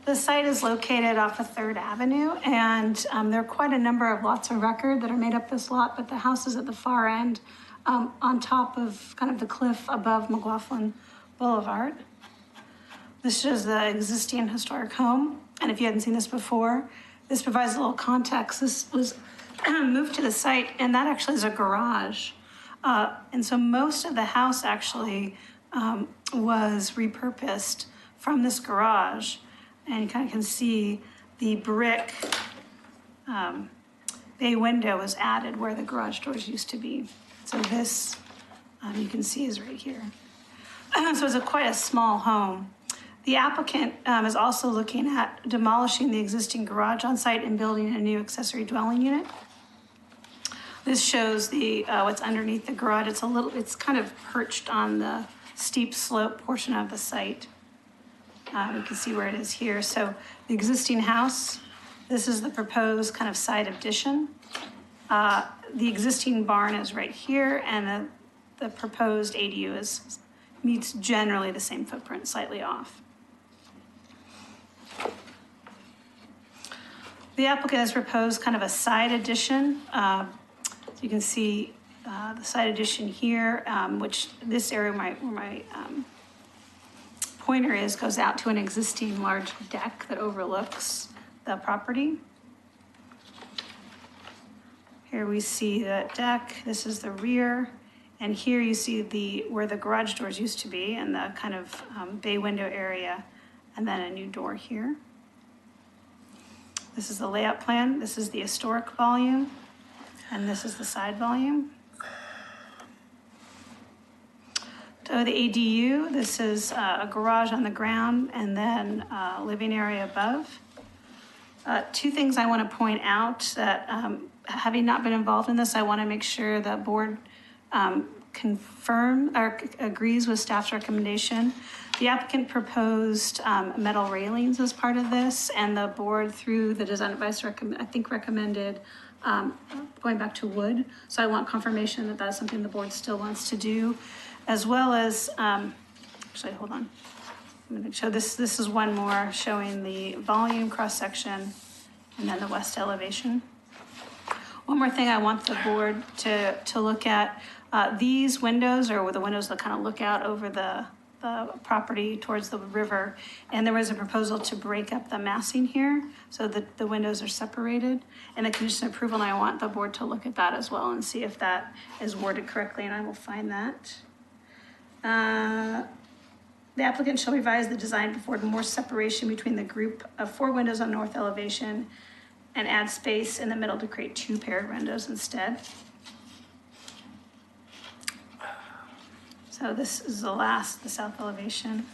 The site is located off of 3rd Avenue, and there are quite a number of lots of record that are made up this lot, but the house is at the far end on top of kind of the cliff above McLaughlin Boulevard. This shows the existing historic home, and if you hadn't seen this before, this provides a little context. This was moved to the site, and that actually is a garage. And so most of the house actually was repurposed from this garage. And you kind of can see the brick bay window was added where the garage doors used to be. So this, you can see, is right here. So it's quite a small home. The applicant is also looking at demolishing the existing garage on site and building a new accessory dwelling unit. This shows the what's underneath the garage. It's kind of perched on the steep slope portion of the site. You can see where it is here. So the existing house, this is the proposed kind of side addition. The existing barn is right here, and the proposed ADU meets generally the same footprint, slightly off. The applicant has proposed kind of a side addition. So you can see the side addition here, which this area where my pointer goes out to an existing large deck that overlooks the property. Here we see the deck. This is the rear. And here you see where the garage doors used to be and the kind of bay window area, and then a new door here. This is the layout plan. This is the historic volume, and this is the side volume. So the ADU, this is a garage on the ground and then a living area above. Two things I want to point out that having not been involved in this, I want to make sure the board agrees with staff's recommendation. The applicant proposed metal railings as part of this, and the board, through the design advice, recommended going back to wood. So I want confirmation that that's something the board still wants to do, as well as, actually, hold on. I'm going to show this. This is one more showing the volume cross-section and then the west elevation. One more thing I want the board to look at. These windows are the windows that kind of look out over the property towards the river. And there was a proposal to break up the massing here so that the windows are separated. And the condition of approval, and I want the board to look at that as well and see if that is worded correctly, and I will find that. The applicant shall revise the design to afford more separation between the group of 4 windows on north elevation and add space in the middle to create 2 paired windows instead. So this is the south elevation.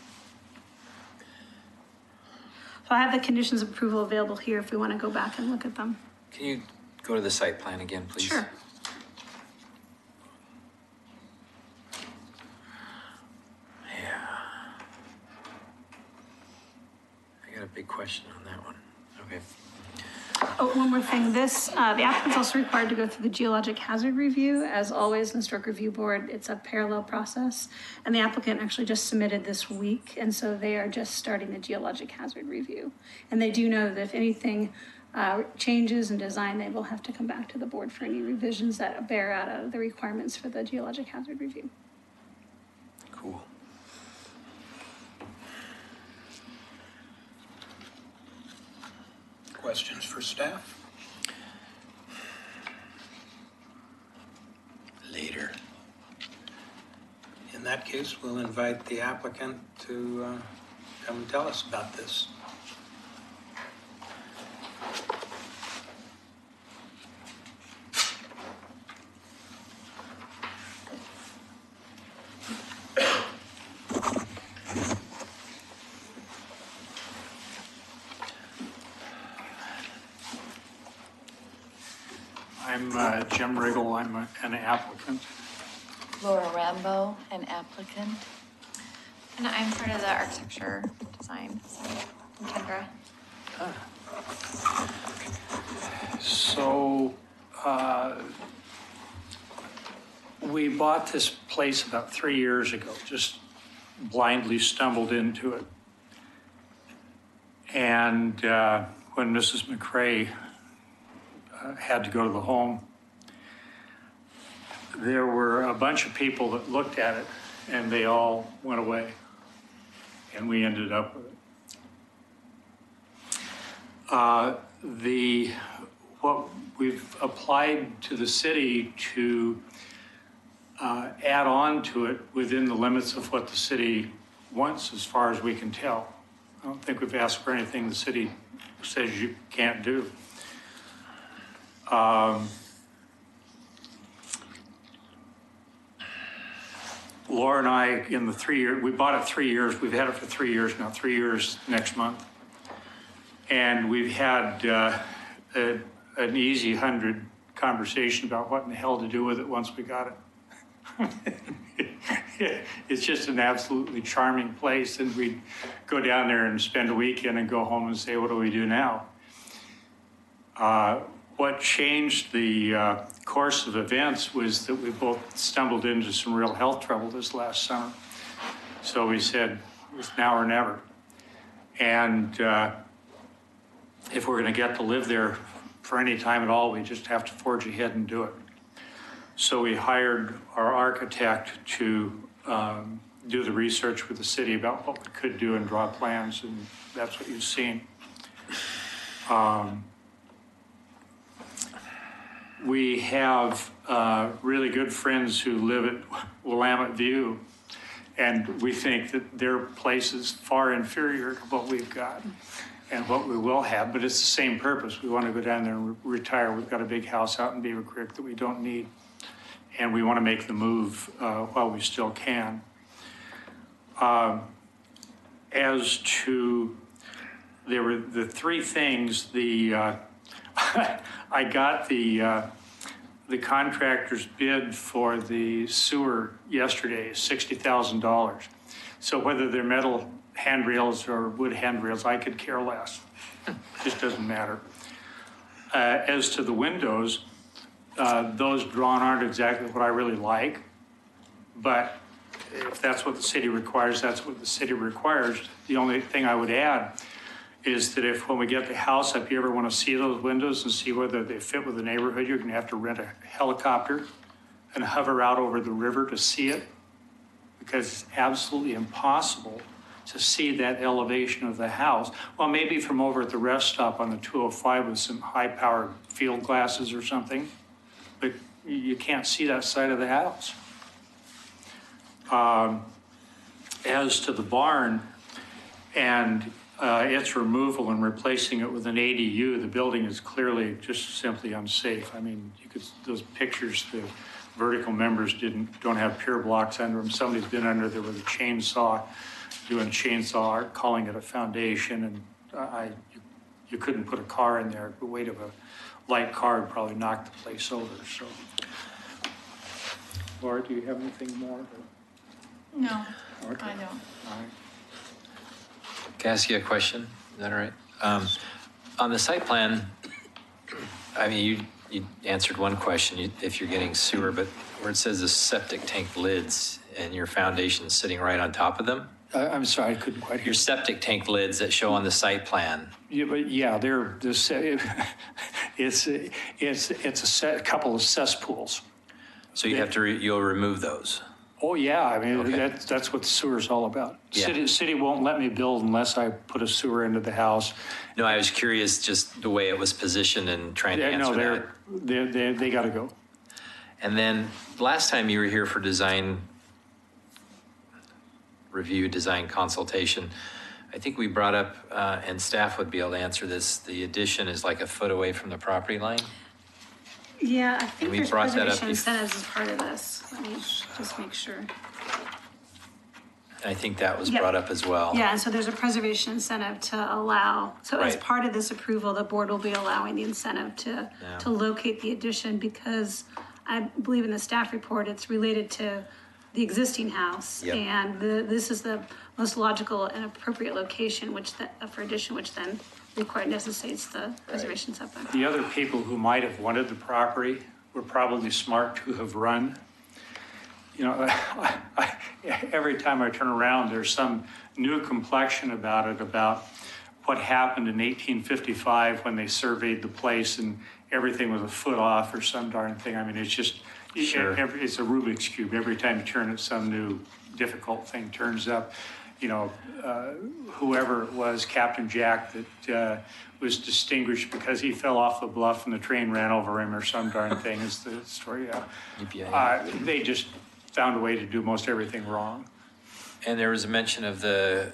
So I have the conditions of approval available here if we want to go back and look at them. Can you go to the site plan again, please? Sure. Yeah. I got a big question on that one. Okay. Oh, one more thing. The applicant's also required to go through the geologic hazard review. As always, in the Historic Review Board, it's a parallel process. And the applicant actually just submitted this week, and so they are just starting the geologic hazard review. And they do know that if anything changes in design, they will have to come back to the board for any revisions that bear out of the requirements for the geologic hazard review. Cool. Questions for staff? Later. In that case, we'll invite the applicant to come and tell us about this. I'm Jim Riggle. I'm an applicant. Laura Rambo, an applicant. And I'm part of the architecture design. So I'm Kendra. So we bought this place about 3 years ago, just blindly stumbled into it. And when Mrs. McRae had to go to the home, there were a bunch of people that looked at it and they all went away. And we ended up with it. What we've applied to the city to add on to it within the limits of what the city wants, as far as we can tell. I don't think we've asked for anything the city says you can't do. Laura and I, in the 3 years, we bought it 3 years. We've had it for 3 years now, 3 years next month. And we've had an easy 100 conversation about what in the hell to do with it once we got it. It's just an absolutely charming place. And we'd go down there and spend a weekend and go home and say, what do we do now? What changed the course of events was that we both stumbled into some real health trouble this last summer. So we said, it's now or never. And if we're going to get to live there for any time at all, we just have to forge ahead and do it. So we hired our architect to do the research with the city about what we could do and draw plans, and that's what you've seen. We have really good friends who live at Willamette View, and we think that their place is far inferior to what we've got and what we will have, but it's the same purpose. We want to go down there and retire. We've got a big house out in Beaver Creek that we don't need, and we want to make the move while we still can. As to, there were the three things, I got the contractor's bid for the sewer yesterday, $60,000. So whether they're metal handrails or wood handrails, I could care less. Just doesn't matter. As to the windows, those drawn aren't exactly what I really like, but if that's what the city requires, that's what the city requires. The only thing I would add is that if when we get the house up, you ever want to see those windows and see whether they fit with the neighborhood, you're going to have to rent a helicopter and hover out over the river to see it, because it's absolutely impossible to see that elevation of the house. Well, maybe from over at the rest stop on the 205 with some high-powered field glasses or something, but you can't see that side of the house. As to the barn and its removal and replacing it with an ADU, the building is clearly just simply unsafe. I mean, you could, those pictures, the vertical members don't have pier blocks under them. Somebody's been under there with a chainsaw, doing chainsaw art, calling it a foundation, and you couldn't put a car in there. The weight of a light car would probably knock the place over. So, Laura, do you have anything more? No, Okay. I don't. All right. Can I ask you a question? Is that all right? On the site plan, I mean, you answered one question, if you're getting sewer, but where it says the septic tank lids and your foundation is sitting right on top of them? I'm sorry, I couldn't quite hear. Your septic tank lids that show on the site plan. Yeah, but yeah, they're this. It's a couple of cesspools. So you have to you'll remove those. Oh yeah, I mean Okay. that's what the sewer's all about. Yeah. City won't let me build unless I put a sewer into the house. No, I was curious just the way it was positioned and trying to answer that. They got to go. And then last time you were here for design review, design consultation, I think we brought up, and staff would be able to answer this, the addition is like a foot away from the property line. Yeah, I think we there's brought that up preservation before. incentives as part of this. Let me just make sure. I think that was Yeah. brought up as well. Yeah, and so there's a preservation incentive to allow, so as Right. part of this approval, the board will be allowing the incentive to locate the addition because I believe in the staff report, it's related to the existing house. Yep. And this is the most logical and appropriate location, for addition, which then necessitates the preservation setback. The other people who might have wanted the property were probably smart to have run. You know, every time I turn around, there's some new complexion about it, about what happened in 1855 when they surveyed the place and everything was a foot off or some darn thing. I mean, it's just, Sure. it's a Rubik's Cube. Every time you turn it, some new difficult thing turns up. You know, whoever it was, Captain Jack, that was distinguished because he fell off the bluff and the train ran over him or some darn thing is the story. They just found a way to do most everything wrong. And there was a mention of the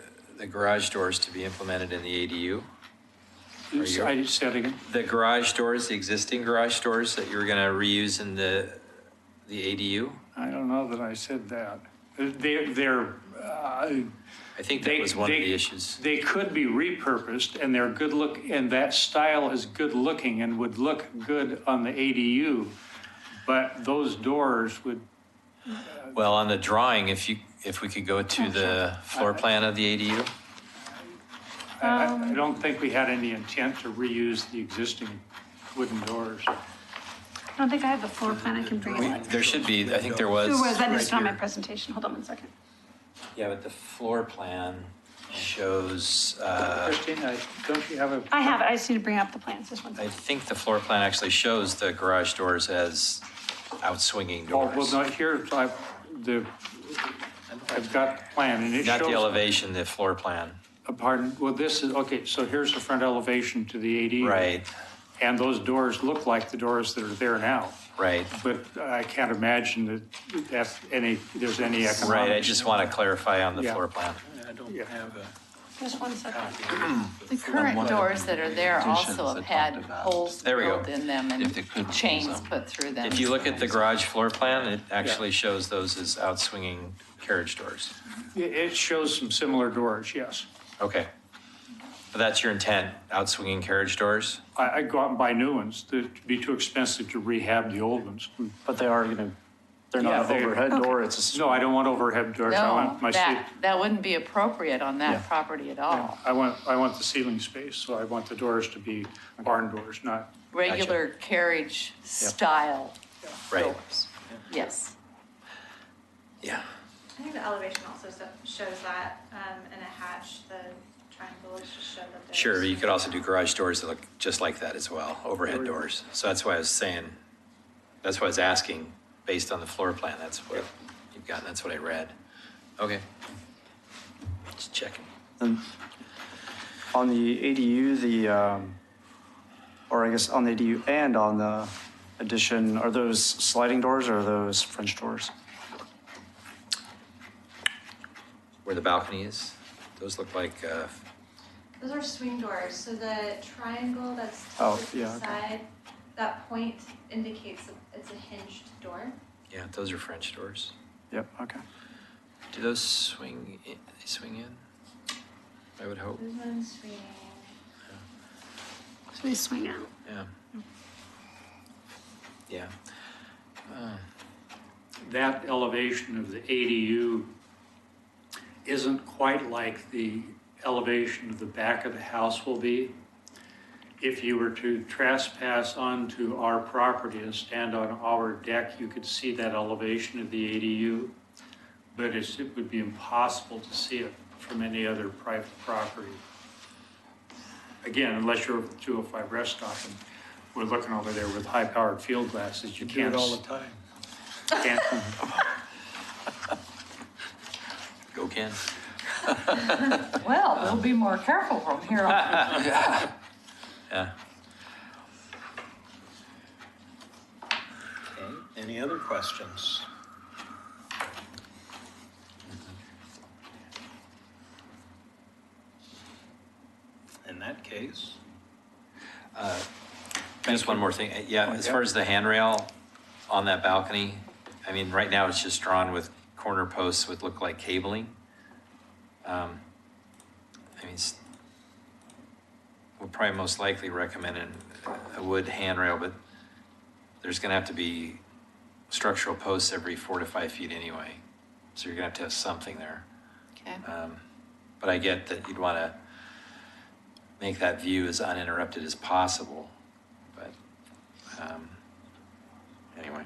garage doors to be implemented in the ADU. I said again. The garage doors, the existing garage doors that you were going to reuse in the ADU? I don't know that I said that. I think that was one of the issues. They could be repurposed and they're good look, and that style is good looking and would look good on the ADU. But those doors would. Well, on the drawing, if we could go to the floor plan of the ADU? I don't think we had any intent to reuse the existing wooden doors. I don't think I have the floor plan, I can bring it. There should be, I think there was. There was, that is right on my here. presentation, hold on one second. Yeah, but the floor plan shows, Christine, don't you have a? I have it, I just need to bring up the plans, just one I second. think the floor plan actually shows the garage doors as outswinging Oh, well, doors. no, here, I've got the plan and it Not the shows. elevation, the floor plan. Pardon, well, this is, okay, so here's the front elevation to the ADU. Right, And those doors look like the doors that are there now. right. But I can't imagine that there's any economic. Right, I just want to clarify on the Yeah. floor plan. I don't Yeah. have a Just one second. The current doors that are there also have had holes There we go. drilled in them If they and could chains use them. put through them. If you look at the garage floor plan, it actually shows those as outswinging carriage doors. It shows some similar doors, yes. Okay. But that's your intent, outswinging carriage doors? I go out and buy new ones. It'd be too expensive to rehab the old ones. But they're Yeah, not they- an overhead door, it's a. No, I don't want overhead doors. I No, want my that wouldn't be appropriate on Yeah. that property at all. I want the ceiling space, so I want the doors to be barn doors, not. Regular carriage style Right. doors. Yes. Yeah. I think the elevation also shows that in a hatch, the triangles just show that there's. Sure, but you could also do garage doors that look just like that as well, overhead doors. So that's why I was saying, that's why I was asking, based on the floor plan, that's what you've got, that's what I read. Okay. Just checking. And on the ADU, or I guess on the ADU and on the addition, are those sliding doors or are those French doors? Where the balcony is, those look like, Those are swing doors, so the triangle that's Oh, tilted to yeah, the okay. side, that point indicates that it's a hinged door. yeah, those are French doors. Yep, okay. Do those swing in? They swing in? I would hope, This one's swinging. So they swing out. yeah. Yeah. That elevation of the ADU isn't quite like the elevation of the back of the house will be. If you were to trespass onto our property and stand on our deck, you could see that elevation of the ADU, but it would be impossible to see it from any other private property. Again, unless you're with 205 rest stop and we're looking over there with high-powered field glasses, you do can't. it all the time. can't Go Ken. Well, we'll be more careful from here on. Yeah. Okay, any other questions? In that case, Just one more thing. Yeah, as far as the handrail on that balcony, I mean, right now it's just drawn with corner posts would look like cabling. I mean, we'll probably most likely recommend a wood handrail, but there's gonna have to be structural posts every 4 to 5 feet anyway. So you're gonna have to have something there. Okay. But I get that you'd wanna make that view as uninterrupted as possible, but, anyway.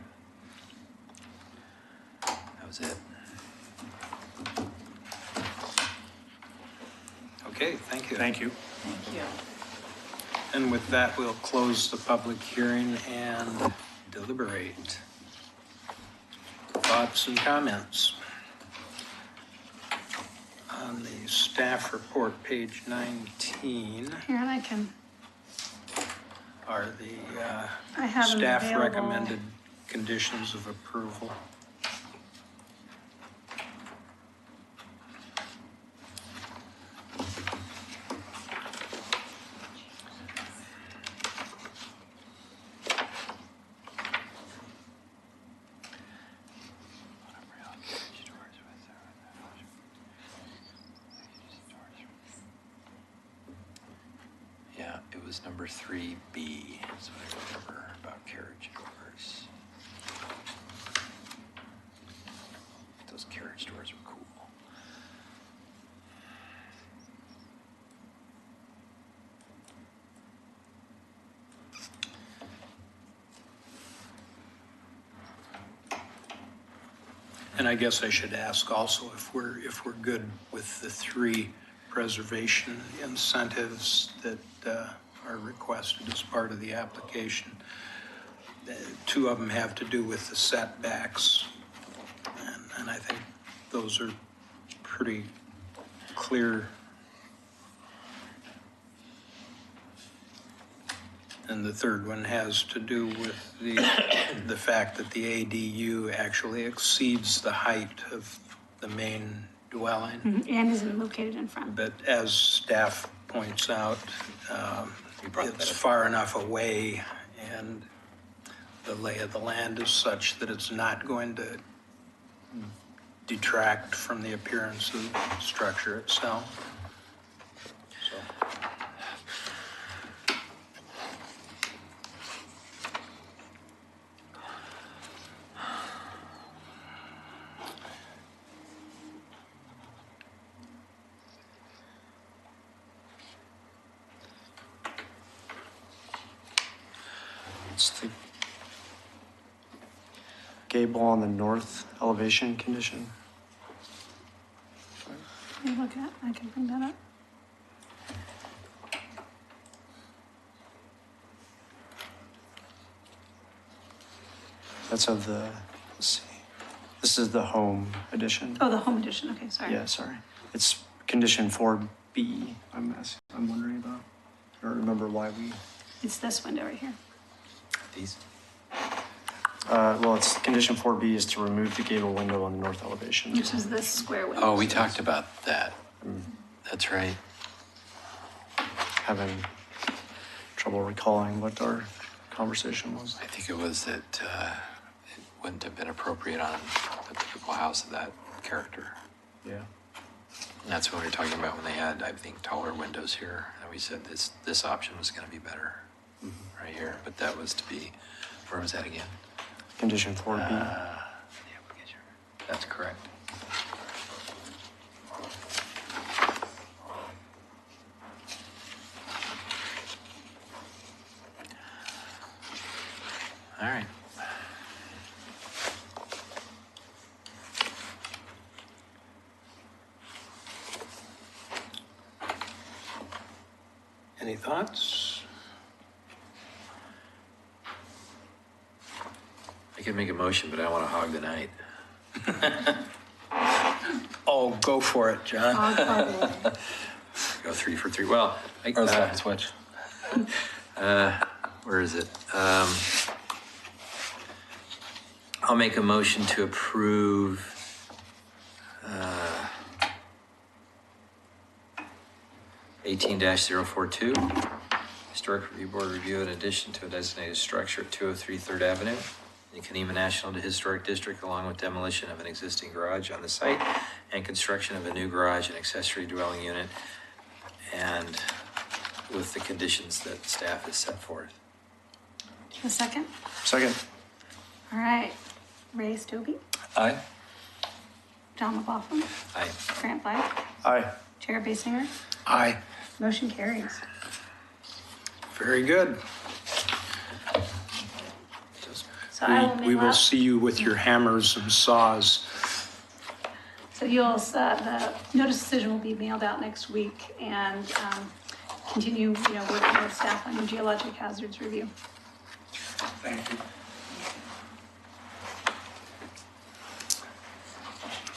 That was it. Okay, thank you. Thank you. Thank you. And with that, we'll close the public hearing and deliberate. Thoughts and comments? On the staff report, page 19, Here, and I can, are the I have them staff available. recommended conditions of approval. Yeah, it was number 3B, that's what I remember about carriage doors. Those carriage doors were cool. And I guess I should ask also if we're good with the 3 preservation incentives that are requested as part of the application. 2 of them have to do with the setbacks, and I think those are pretty clear. And the 3rd one has to do with the fact that the ADU actually exceeds the height of the main dwelling. And is located in front. But as staff points out, it's far enough away and the lay of the land is such that it's not going to detract from the appearance of the structure itself. So. It's the gable on the north elevation condition. Let me look at, I can bring that up. That's of the, let's see, this is the home edition. Oh, the home edition, okay, sorry. Yeah, sorry. It's condition 4B, I'm wondering about. I don't remember why we, It's this window right here. These? well, it's condition 4B is to remove the gable window on the north elevation. Which is this square window. Oh, we talked about that. That's right. Having trouble recalling what our conversation was. I think it was that it wouldn't have been appropriate on a typical house of that character. Yeah. And that's what we were talking about when they had, I think, taller windows here. And we said this option was going to be better right here. But that was to be, where was that again? Condition 4B. That's correct. All right. Any thoughts? I could make a motion, but I want to hog the night. Oh, go for it, John. Go 3 for 3. Well, Or the switch. where is it? I'll make a motion to approve 18-042. Historic Review Board review in addition to a designated structure at 203 3rd Avenue. in Kenema National Historic District, along with demolition of an existing garage on the site and construction of a new garage and accessory dwelling unit, and with the conditions that staff has set forth. A second? Second. All right. Ray Stobie, Aye. John McLaughlin, Aye. Grant Black, Aye. Chair Basinger. Aye. Motion carries. Very good. So I will We mail will out. see you with your hammers and saws. So the notice decision will be mailed out next week and continue, working with staff on your geologic hazards review. Thank you.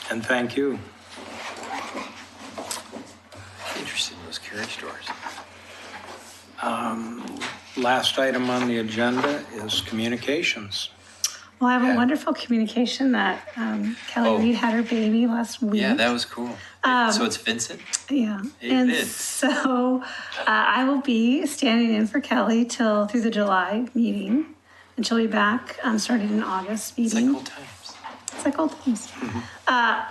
And thank you. Interested in those carriage doors. Last item on the agenda is communications. Well, I have Yeah. a wonderful communication that Kelly Oh. Reed had her baby last week. Yeah, that was cool. So it's Vincent? Yeah. It And did. so I will be standing in for Kelly through the July meeting. And she'll be back starting in August It's meeting. like old times. It's like old times.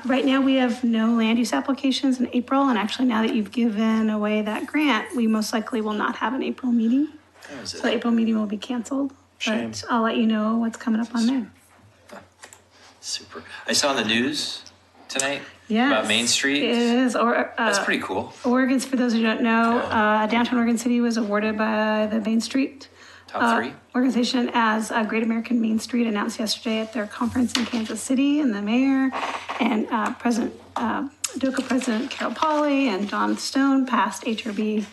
Right now, we have no land use applications in April. And actually, now that you've given away that grant, we most likely will not have an April meeting. That was So the it. April meeting will be canceled. Shame. But I'll let you know what's coming up on there. Super. I saw in the news tonight Yes. about Main Street. It is. That's pretty cool. Oregon's, for those who don't know, downtown Oregon City was awarded by the Main Street Top three. organization as Great American Main Street, announced yesterday at their conference in Kansas City, and the mayor and DOCA President Carol Pauley and John Stone, past HRB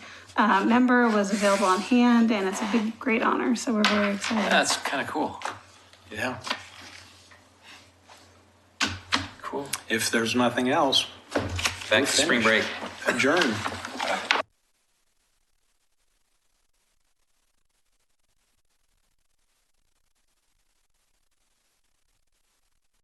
member, was available on hand, and it's a big, great honor. So we're very excited. That's kind of cool. Yeah. Cool. If there's nothing else, Back to spring break. adjourn.